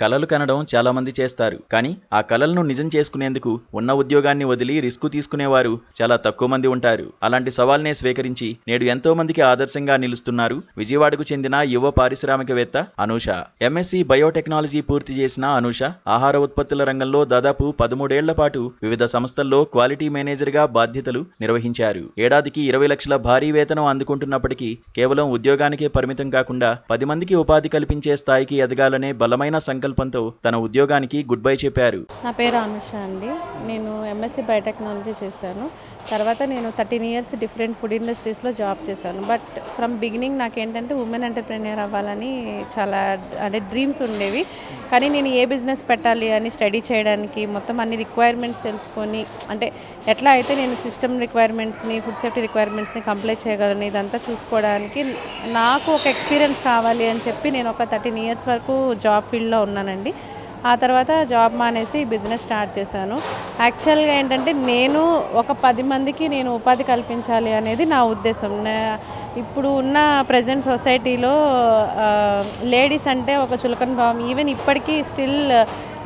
కలలు కనడం చాలా మంది చేస్తారు, కానీ ఆ కలలను నిజం చేసుకునేందుకు ఉన్న ఉద్యోగాన్ని వదిలి రిస్క్ తీసుకునేవారు చాలా తక్కువ మంది ఉంటారు. అలాంటి సవాల్నే స్వీకరించి నేడు ఎంతో మందికి ఆదర్శంగా నిలుస్తున్నారు విజయవాడకు చెందిన యువ పారిశ్రామికవేత్త అనూష. ఎంఎస్సి బయోటెక్నాలజీ పూర్తి చేసిన అనూష ఆహార ఉత్పత్తుల రంగంలో దాదాపు 13 ఏళ్ల పాటు వివిధ సంస్థల్లో క్వాలిటీ మేనేజర్గా బాధ్యతలు నిర్వహించారు. ఏడాదికి 20 లక్షల భారీ వేతనం అందుకుంటున్నప్పటికీ కేవలం ఉద్యోగానికే పరిమితం కాకుండా 10 మందికి ఉపాధి కల్పించే స్థాయికి ఎదగాలనే బలమైన సంకల్పంతో తన ఉద్యోగానికి గుడ్ బై చెప్పారు. నా పేరు అనుష అండి. నేను ఎంఎస్సి బయోటెక్నాలజీ చేశాను. తర్వాత నేను 13 ఇయర్స్ డిఫరెంట్ ఫుడ్ ఇండస్ట్రీస్లో జాబ్ చేశాను. బట్ ఫ్రమ్ బిగినింగ్ నాకేంటంటే ఉమెన్ ఎంటర్ప్రెన్యూర్ అవ్వాలని చాలా డ్రీమ్స్ ఉండేవి. కానీ నేను ఏ బిజినెస్ పెట్టాలి అని స్టడీ చేయడానికి మొత్తం అన్ని రిక్వైర్మెంట్స్ తెలుసుకొని, అంటే ఎట్లా అయితే నేను సిస్టమ్ రిక్వైర్మెంట్స్ని, ఫుడ్ సేఫ్టీ రిక్వైర్మెంట్స్ని కంప్లీట్ చేయగలను ఇదంతా చూసుకోవడానికి నాకు ఒక ఎక్స్పీరియన్స్ కావాలి అని చెప్పి నేను ఒక 13 ఇయర్స్ వరకు జాబ్ ఫీల్డ్లో ఉన్నానండి. ఆ తర్వాత జాబ్ మానేసి బిజినెస్ స్టార్ట్ చేశాను. యాక్చువల్గా ఏంటంటే నేను ఒక 10 మందికి నేను ఉపాధి కల్పించాలి అనేది నా ఉద్దేశం. ఇప్పుడు ఉన్న ప్రజెంట్ సొసైటీలో లేడీస్ అంటే ఒక చులకన భావం. ఈవెన్ ఇప్పటికీ స్టిల్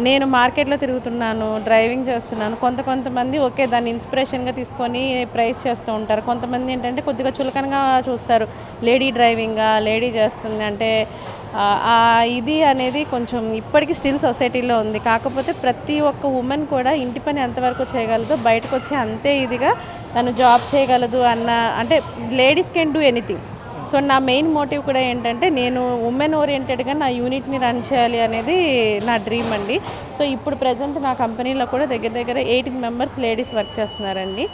నేను మార్కెట్లో తిరుగుతున్నాను, డ్రైవింగ్ చేస్తున్నాను. కొంతమంది ఓకే దాన్ని ఇన్స్పిరేషన్గా తీసుకొని ప్రైస్ చేస్తూ ఉంటారు. కొంతమంది ఏంటంటే కొద్దిగా చులకనగా చూస్తారు. లేడీ డ్రైవింగ్గా, లేడీ చేస్తుంది అంటే ఇది అనేది కొంచెం ఇప్పటికీ స్టిల్ సొసైటీలో ఉంది. కాకపోతే ప్రతి ఒక్క ఉమెన్ కూడా ఇంటి పని ఎంతవరకు చేయగలదో బయటకు వచ్చి అంతే ఇదిగా తను జాబ్ చేయగలదు అన్న, అంటే ladies can do anything. So నా మెయిన్ మోటివ్ కూడా ఏంటంటే నేను ఉమెన్ ఓరియంటెడ్గా నా యూనిట్ని రన్ చేయాలి అనేది నా డ్రీమ్ అండి. సో ఇప్పుడు ప్రజెంట్ నా కంపెనీలో కూడా దగ్గర 18 మెంబర్స్ లేడీస్ వర్క్ చేస్తున్నారండి.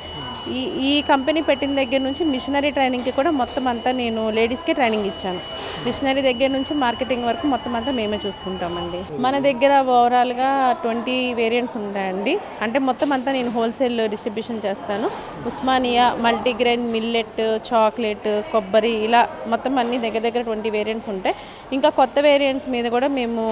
ఈ కంపెనీ పెట్టిన దగ్గర నుంచి మిషనరీ ట్రైనింగ్కి కూడా మొత్తం అంతా నేను లేడీస్కే ట్రైనింగ్ ఇచ్చాను. మిషనరీ దగ్గర నుంచి మార్కెటింగ్ వరకు మొత్తం అంతా మేమే చూసుకుంటామండి. మన దగ్గర ఓవరాల్గా 20 వేరియంట్స్ ఉంటాయండి. అంటే మొత్తం అంతా నేను హోల్సేల్ డిస్ట్రిబ్యూషన్ చేస్తాను. ఉస్మానియా, మల్టీగ్రెయిన్, మిల్లెట్, చాక్లెట్, కొబ్బరి, ఇలా మొత్తం అన్ని దగ్గర 20 వేరియంట్స్ ఉంటాయి. ఇంకా కొత్త వేరియంట్స్ మీద కూడా మేము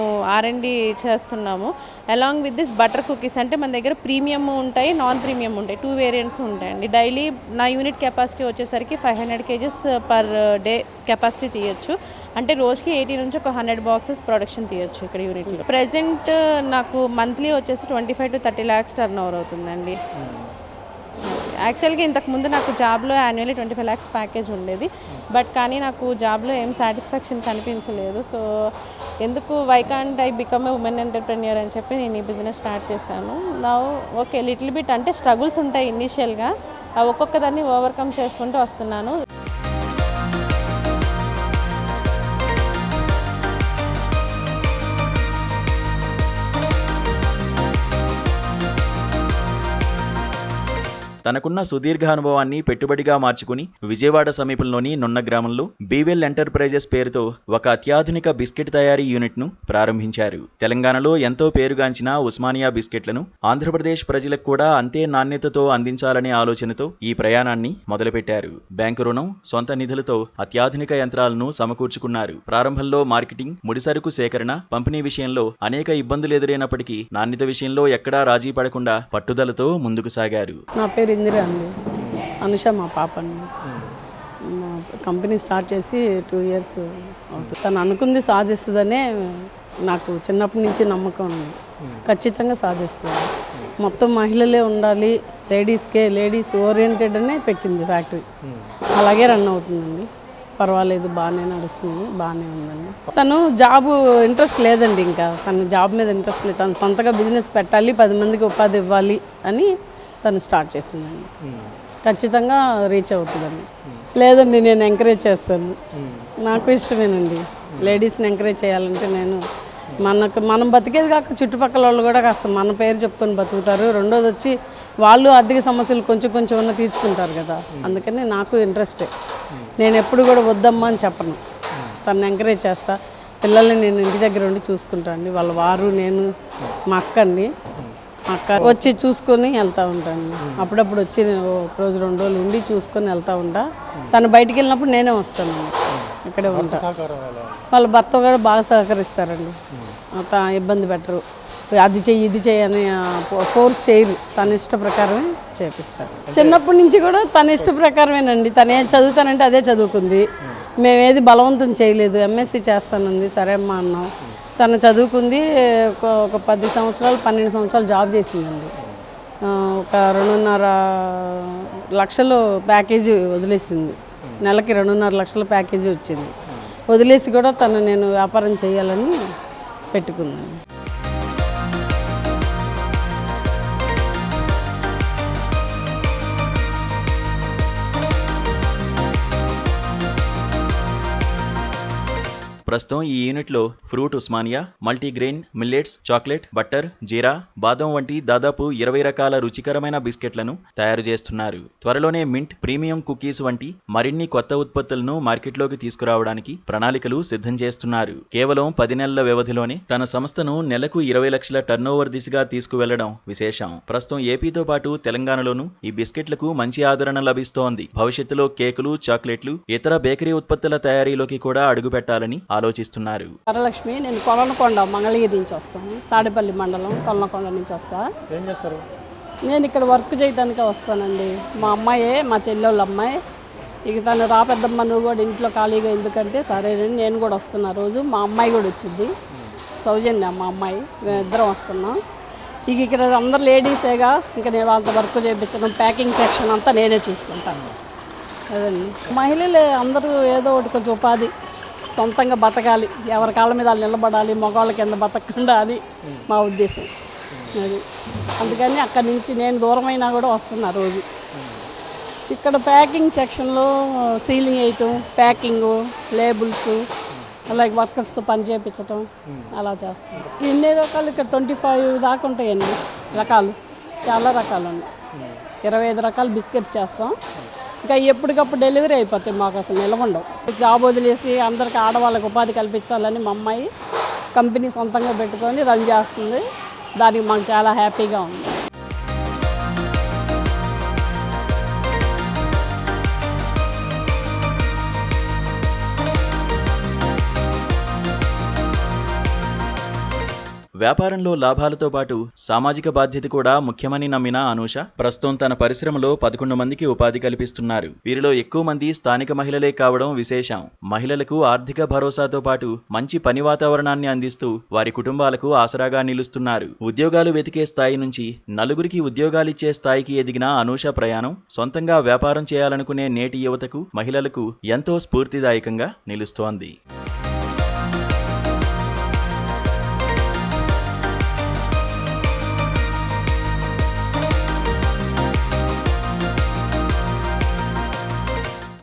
R&D చేస్తున్నాము. Along with this butter cookies అంటే మన దగ్గర ప్రీమియం ఉంటాయి, నాన్ ప్రీమియం ఉంటాయి. 2 వేరియంట్స్ ఉంటాయండి. డైలీ నా యూనిట్ కెపాసిటీ వచ్చేసరికి 500 kgs పర్ డే కెపాసిటీ తీయచ్చు. అంటే రోజుకి 80 నుంచి ఒక 100 బాక్సెస్ ప్రొడక్షన్ తీయచ్చు ఇక్కడ యూనిట్లో. ప్రజెంట్ నాకు మంత్లీ వచ్చేసి 25 to 30 lakhs టర్న్ ఓవర్ అవుతుందండి. యాక్చువల్గా ఇంతకుముందు నాకు జాబ్లో యాన్యువల్లీ 25 lakhs ప్యాకేజ్ ఉండేది. బట్ కానీ నాకు జాబ్లో ఏం సాటిస్ఫాక్షన్ కనిపించలేదు. సో ఎందుకు why can't I become a women entrepreneur అని చెప్పి నేను ఈ బిజినెస్ స్టార్ట్ చేశాను. నా ఓకే లిటిల్ బిట్ అంటే స్ట్రగుల్స్ ఉంటాయి ఇనీషియల్గా, ఒక్కొక్క దాన్ని ఓవర్కమ్ చేసుకుంటూ వస్తున్నాను. తనకున్న సుదీర్ఘ అనుభవాన్ని పెట్టుబడిగా మార్చుకుని విజయవాడ సమీపంలోని నున్న గ్రామంలో బీవెల్ ఎంటర్ప్రైజెస్ పేరుతో ఒక అత్యాధునిక బిస్కెట్ తయారీ యూనిట్ను ప్రారంభించారు. తెలంగాణలో ఎంతో పేరుగాంచిన ఉస్మానియా బిస్కెట్లను ఆంధ్రప్రదేశ్ ప్రజలకు కూడా అంతే నాణ్యతతో అందించాలనే ఆలోచనతో ఈ ప్రయాణాన్ని మొదలుపెట్టారు. బ్యాంకు రుణం, సొంత నిధులతో అత్యాధునిక యంత్రాలను సమకూర్చుకున్నారు. ప్రారంభంలో మార్కెటింగ్, ముడిసరుకు సేకరణ, పంపిణీ విషయంలో అనేక ఇబ్బందులు ఎదురైనప్పటికీ నాణ్యత విషయంలో ఎక్కడా రాజీ పడకుండా పట్టుదలతో ముందుకు సాగారు. నా పేరు ఇందిరా అండి. అనుష మా పాప అండి. మా కంపెనీ స్టార్ట్ చేసి 2 years అవుతుంది. తను అనుకుంది సాధిస్తుందనే నాకు చిన్నప్పటి నుంచి నమ్మకం ఉంది. ఖచ్చితంగా సాధిస్తుంది. మొత్తం మహిళలే ఉండాలి, లేడీస్ ఓరియంటెడ్ అనే పెట్టింది ఫ్యాక్టరీ. అలాగే రన్ అవుతుందండి. పర్వాలేదు, బాగానే నడుస్తుంది, బాగానే ఉందండి. తను జాబ్ ఇంట్రెస్ట్ లేదండి. ఇంకా తను జాబ్ మీద ఇంట్రెస్ట్ లేదు. తను సొంతగా బిజినెస్ పెట్టాలి, 10 మందికి ఉపాధి ఇవ్వాలి అని తను స్టార్ట్ చేసిందండి. ఖచ్చితంగా రీచ్ అవుతుందండి. లేదండి, నేను ఎంకరేజ్ చేస్తాను. నాకు ఇష్టమేనండి లేడీస్ని ఎంకరేజ్ చేయాలంటే. మనం బతికేది కాక చుట్టుపక్కల వాళ్ళు కూడా కాస్త మన పేరు చెప్పుకొని బతుకుతారు. రెండోది వచ్చి వాళ్ళు ఆర్థిక సమస్యలు కొంచెం ఉన్న తీర్చుకుంటారు కదా. అందుకని నాకు ఇంట్రెస్టే. నేను ఎప్పుడు కూడా వద్దమ్మా అని చెప్పను. తను ఎంకరేజ్ చేస్తా. పిల్లల్ని నేను ఇంటి దగ్గర ఉండి చూసుకుంటాను అండి. వాళ్ళ వారు, నేను, మా అక్క వచ్చి చూసుకొని వెళ్తూ ఉంటాను. అప్పుడప్పుడు వచ్చి ఒక రోజు 2 రోజులు ఉండి చూసుకొని వెళ్తూ ఉంటా. తను బయటికి వెళ్ళినప్పుడు నేనే వస్తాను, ఇక్కడే ఉంటా. వాళ్ళ భర్త కూడా బాగా సహకరిస్తారండి. ఇబ్బంది పెట్టరు. అది చెయ్యి ఇది చెయ్యి అని ఫోర్స్ చేయరు. తన ఇష్ట ప్రకారమే చేపిస్తారు. చిన్నప్పటి నుంచి కూడా తన ఇష్ట ప్రకారమేనండి. తను ఏం చదువుతానంటే అదే చదువుకుంది. మేమేది బలవంతం చేయలేదు. ఎంఎస్సి చేస్తానుంది, సరే అమ్మా అన్నాం. తను చదువుకుంది ఒక 10 సంవత్సరాలు 12 సంవత్సరాలు జాబ్ చేసిందండి. ఒక 2.5 లక్షలు ప్యాకేజీ వదిలేసింది. నెలకి 2.5 లక్షల ప్యాకేజీ వచ్చింది. వదిలేసి కూడా తను నేను వ్యాపారం చేయాలని పెట్టుకున్నాను. ప్రస్తుతం ఈ యూనిట్లో fruit Osmania, multigrain, millets, chocolate, butter, జీరా, బాదం వంటి దాదాపు 20 రకాల రుచికరమైన బిస్కెట్లను తయారు చేస్తున్నారు. త్వరలోనే మింట్, ప్రీమియం కుకీస్ వంటి మరిన్ని కొత్త ఉత్పత్తులను మార్కెట్లోకి తీసుకురావడానికి ప్రణాళికలు సిద్ధం చేస్తున్నారు. కేవలం 10 నెలల వ్యవధిలోనే తన సంస్థను నెలకు 20 లక్షల టర్నోవర్ దిశగా తీసుకువెళ్లడం విశేషం. ప్రస్తుతం ఏపీతో పాటు తెలంగాణలోనూ ఈ బిస్కెట్లకు మంచి ఆదరణ లభిస్తోంది. భవిష్యత్తులో కేకులు, చాక్లెట్లు, ఇతర బేకరీ ఉత్పత్తుల తయారీలోకి కూడా అడుగుపెట్టాలని ఆలోచిస్తున్నారు. వరలక్ష్మి, నేను కొలనకొండ మంగళగిరి నుంచి వస్తాను. తాడేపల్లి మండలం కొలనకొండ నుంచి వస్తా. ఏం చేస్తారు? నేను ఇక్కడ వర్క్ చేయడానికే వస్తానండి. మా అమ్మాయే, మా చెల్లెళ్ళ అమ్మాయి. ఇక తను రా పెద్దమ్మ నువ్వు కూడా ఇంట్లో ఖాళీగా ఎందుకంటే సరేనండి నేను కూడా వస్తున్నా. రోజు మా అమ్మాయి కూడా వచ్చింది, సౌజన్య మా అమ్మాయి, మేము ఇద్దరం వస్తున్నాం. ఇక ఇక్కడ అందరు లేడీసేగా, ఇంకా నేను వాళ్ళతో వర్క్ చేయించడం, ప్యాకింగ్ సెక్షన్ అంతా నేనే చూసుకుంటాను. అదండి, మహిళలు అందరూ ఏదో ఒకటి కొంచెం ఉపాధి సొంతంగా బతకాలి, ఎవరి కాళ్ళ మీద వాళ్ళు నిలబడాలి, మగవాళ్ళ కింద బతకకుండా అని మా ఉద్దేశం. అది అందుకని అక్కడి నుంచి నేను దూరమైనా కూడా వస్తున్నా రోజు. ఇక్కడ ప్యాకింగ్ సెక్షన్లో సీలింగ్ వేయటం, ప్యాకింగు, లేబుల్స్, అలాగే వర్కర్స్తో పని చేయించటం అలా చేస్తాం. ఎన్ని రకాలు ఇక్కడ 25 దాకా ఉంటాయండి రకాలు, చాలా రకాలు ఉన్నాయి. 25 రకాల బిస్కెట్ చేస్తాం. ఇంకా ఎప్పటికప్పుడు డెలివరీ అయిపోతాయి, మాకు అసలు నిలవండవు. జాబ్ వదిలేసి అందరికి ఆడవాళ్ళకి ఉపాధి కల్పించాలని మా అమ్మాయి కంపెనీ సొంతంగా పెట్టుకొని రన్ చేస్తుంది. దానికి మాకు చాలా హ్యాపీగా ఉంది. వ్యాపారంలో లాభాలతో పాటు సామాజిక బాధ్యత కూడా ముఖ్యమని నమ్మిన అనూష ప్రస్తుతం తన పరిశ్రమలో 11 మందికి ఉపాధి కల్పిస్తున్నారు. వీరిలో ఎక్కువ మంది స్థానిక మహిళలే కావడం విశేషం. మహిళలకు ఆర్థిక భరోసాతో పాటు మంచి పని వాతావరణాన్ని అందిస్తూ వారి కుటుంబాలకు ఆసరాగా నిలుస్తున్నారు. ఉద్యోగాలు వెతికే స్థాయి నుంచి నలుగురికి ఉద్యోగాలిచ్చే స్థాయికి ఎదిగిన అనూష ప్రయాణం సొంతంగా వ్యాపారం చేయాలనుకునే నేటి యువతకు, మహిళలకు ఎంతో స్ఫూర్తిదాయకంగా నిలుస్తోంది.